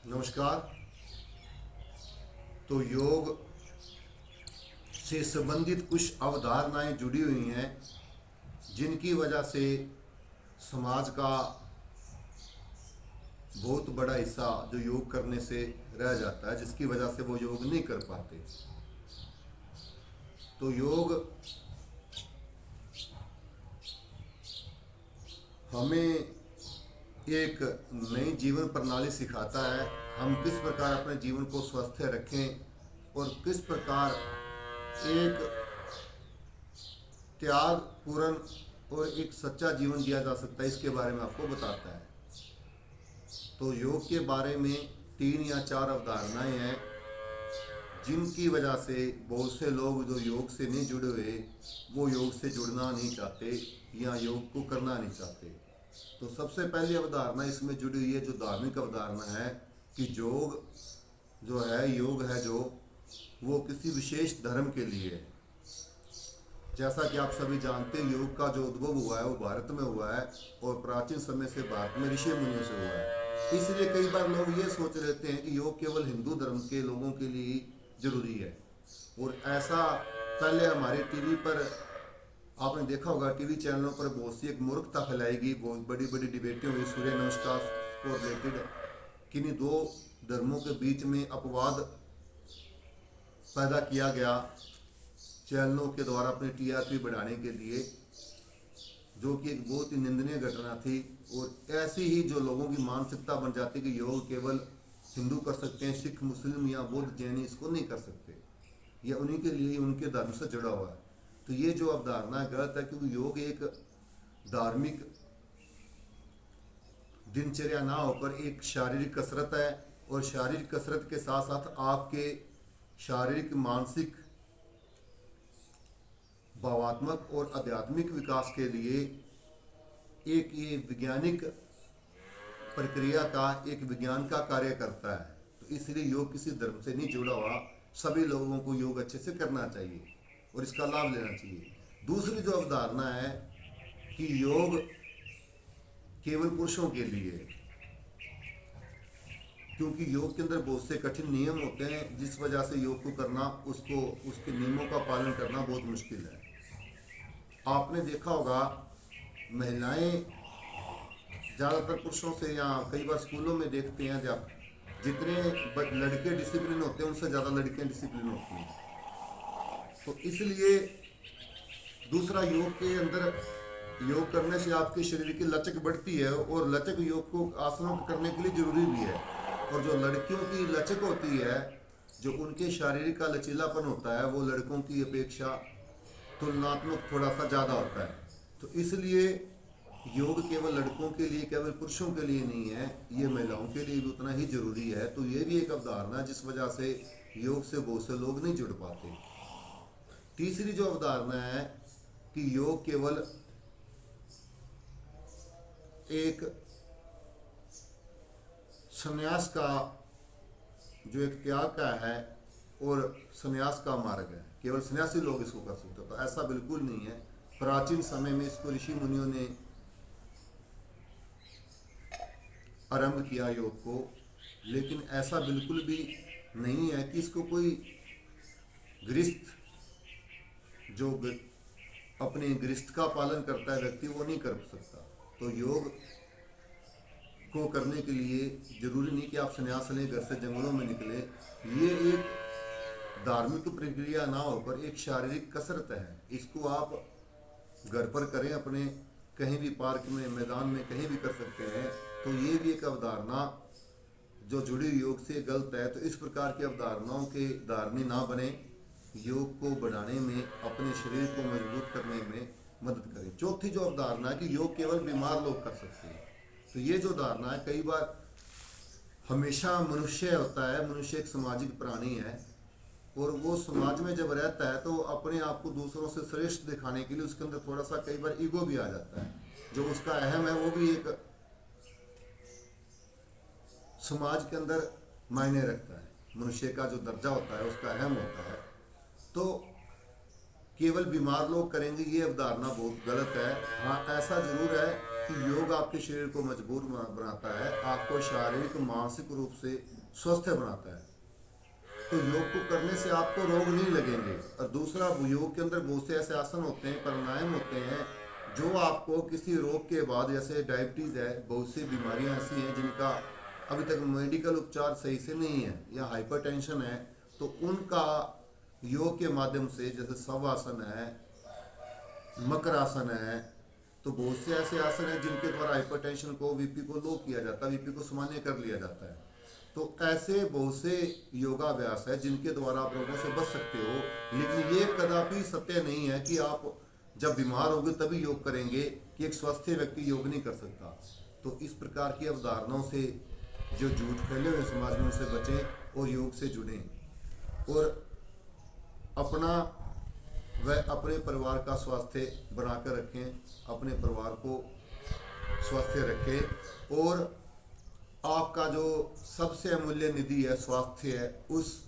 नमस्कार। तो योग से संबंधित कुछ अवधारणाएं जुड़ी हुई हैं जिनकी वजह से समाज का बहुत बड़ा हिस्सा जो योग करने से रह जाता है, जिसकी वजह से वो योग नहीं कर पाते। तो योग हमें एक नई जीवन प्रणाली सिखाता है। हम किस प्रकार अपने जीवन को स्वस्थ रखें और किस प्रकार एक त्याग पूर्ण और एक सच्चा जीवन जिया जा सकता है, इसके बारे में आपको बताता है। तो योग के बारे में 3 या 4 अवधारणाएं हैं जिनकी वजह से बहुत से लोग जो योग से नहीं जुड़े हुए, वो योग से जुड़ना नहीं चाहते या योग को करना नहीं चाहते। तो सबसे पहली अवधारणा इसमें जुड़ी हुई है, जो धार्मिक अवधारणा है कि योग है जो वो किसी विशेष धर्म के लिए है। जैसा कि आप सभी जानते हैं, योग का जो उद्भव हुआ है वो भारत में हुआ है और प्राचीन समय से भारत में ऋषि मुनियों से हुआ है। इसलिए कई बार लोग ये सोच लेते हैं कि योग केवल हिंदू धर्म के लोगों के लिए जरूरी है। और ऐसा पहले हमारे टीवी पर आपने देखा होगा, टीवी चैनलों पर बहुत सी एक मूर्खता फैलाएगी, बहुत बड़ी बड़ी डिबेटें हुई सूर्य नमस्कार को रिलेटेड, किन्हीं 2 धर्मों के बीच में अपवाद पैदा किया गया चैनलों के द्वारा अपनी टीआरपी बढ़ाने के लिए, जो कि एक बहुत ही निंदनीय घटना थी। और ऐसी ही जो लोगों की मानसिकता बन जाती कि योग केवल हिंदू कर सकते हैं, सिख मुस्लिम या बौद्ध जैन इसको नहीं कर सकते, यह उन्हीं के लिए उनके धर्म से जुड़ा हुआ है। तो ये जो अवधारणा गलत है, क्योंकि योग एक धार्मिक दिनचर्या ना होकर एक शारीरिक कसरत है। और शारीरिक कसरत के साथ साथ आपके शारीरिक, मानसिक, भावात्मक और आध्यात्मिक विकास के लिए एक ये वैज्ञानिक प्रक्रिया का, एक विज्ञान का कार्य करता है। तो इसलिए योग किसी धर्म से नहीं जुड़ा हुआ, सभी लोगों को योग अच्छे से करना चाहिए और इसका लाभ लेना चाहिए। दूसरी जो अवधारणा है कि योग केवल पुरुषों के लिए है, क्योंकि योग के अंदर बहुत से कठिन नियम होते हैं, जिस वजह से योग को करना, उसके नियमों का पालन करना बहुत मुश्किल है। आपने देखा होगा, महिलाएं ज़्यादातर पुरुषों से, या कई बार स्कूलों में देखते हैं, जब जितने लड़के डिसिप्लिन होते हैं उनसे ज़्यादा लड़कियां डिसिप्लिन होती हैं। तो इसलिए दूसरा, योग के अंदर योग करने से आपके शरीर की लचक बढ़ती है और लचक योग को आसनों करने के लिए जरूरी भी है। और जो लड़कियों की लचक होती है, जो उनके शारीरिक का लचीलापन होता है, वो लड़कों की अपेक्षा तुलनात्मक थोड़ा सा ज़्यादा होता है। तो इसलिए योग केवल लड़कों के लिए, केवल पुरुषों के लिए नहीं है, ये महिलाओं के लिए भी उतना ही जरूरी है। तो ये भी एक अवधारणा जिस वजह से योग से बहुत से लोग नहीं जुड़ पाते। तीसरी जो अवधारणा है कि योग केवल एक संन्यास का, जो एक त्याग का है और संन्यास का मार्ग है, केवल सन्यासी लोग इसको कर सकते हैं। तो ऐसा बिल्कुल नहीं है। प्राचीन समय में इसको ऋषि मुनियों ने आरंभ किया योग को, लेकिन ऐसा बिल्कुल भी नहीं है कि इसको कोई गृहस्थ, जो अपने गृहस्थ का पालन करता है व्यक्ति, वो नहीं कर सकता। तो योग को करने के लिए जरूरी नहीं कि आप संन्यास लें, घर से जंगलों में निकले। ये एक धार्मिक प्रक्रिया ना होकर एक शारीरिक कसरत है। इसको आप घर पर करें, अपने कहीं भी पार्क में, मैदान में, कहीं भी कर सकते हैं। तो ये भी एक अवधारणा जो जुड़ी योग से गलत है। तो इस प्रकार की अवधारणाओं के धारणी ना बने, योग को बढ़ाने में, अपने शरीर को मजबूत करने में मदद करें। चौथी जो अवधारणा है कि योग केवल बीमार लोग कर सकते हैं। तो ये जो धारणा है, कई बार हमेशा मनुष्य होता है, मनुष्य एक सामाजिक प्राणी है और वो समाज में जब रहता है तो अपने आप को दूसरों से श्रेष्ठ दिखाने के लिए उसके अंदर थोड़ा सा कई बार ईगो भी आ जाता है। जो उसका अहम है वो भी एक समाज के अंदर मायने रखता है। मनुष्य का जो दर्जा होता है उसका अहम होता है। तो केवल बीमार लोग करेंगे, ये अवधारणा बहुत गलत है। हाँ, ऐसा जरूर है कि योग आपके शरीर को मजबूत बनाता है, आपको शारीरिक मानसिक रूप से स्वस्थ बनाता है। तो योग को करने से आपको रोग नहीं लगेंगे। और दूसरा, योग के अंदर बहुत से ऐसे आसन होते हैं, प्राणायाम होते हैं, जो आपको किसी रोग के बाद, जैसे डायबिटीज़ है, बहुत सी बीमारियां ऐसी हैं जिनका अभी तक मेडिकल उपचार सही से नहीं है, या हाइपरटेंशन है, तो उनका योग के माध्यम से, जैसे शवासन है, मकर आसन है, तो बहुत से ऐसे आसन हैं जिनके द्वारा हाइपरटेंशन को, बीपी को लो किया जाता है, बीपी को सामान्य कर लिया जाता है। तो ऐसे बहुत से योगाभ्यास है जिनके द्वारा आप रोगों से बच सकते हो। लेकिन ये कदापि सत्य नहीं है कि आप जब बीमार होंगे तभी योग करेंगे, कि एक स्वस्थ व्यक्ति योग नहीं कर सकता। तो इस प्रकार की अवधारणाओं से जो झूठ फैले हुए समाज में, उनसे बचें और योग से जुड़ें, और अपना व अपने परिवार का स्वास्थ्य बनाकर रखें, अपने परिवार को स्वस्थ रखें, और आपका जो सबसे अमूल्य निधि है, स्वास्थ्य है, उस